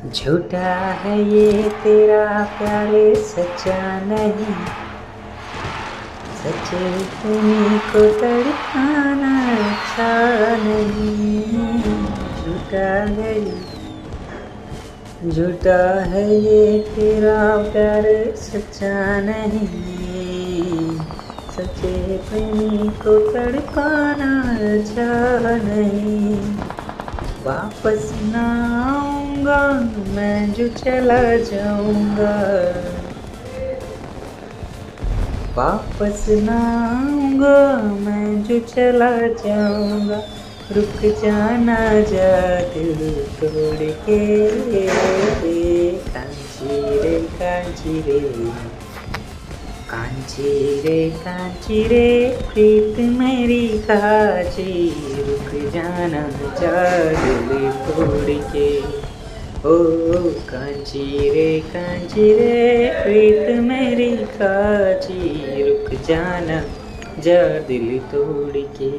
झूठा है ये तेरा प्यार सच्चा नहीं, सच्चे तुम्हीं को तड़पाना अच्छा नहीं। झूठा है ये तेरा प्यार सच्चा नहीं, सच्चे प्रेमी को तड़पाना अच्छा नहीं। वापस ना आऊँगा मैं जो चला जाऊँगा, वापस ना आऊँगा मैं जो चला जाऊँगा। रुक जाना जा दिल तोड़ के, कांची रे कांची रे, कांची रे प्रीत मेरी कांची। रुक जाना जा दिल तोड़ के, ओ कांची रे प्रीत मेरी कांची। रुक जाना जा दिल तोड़ के।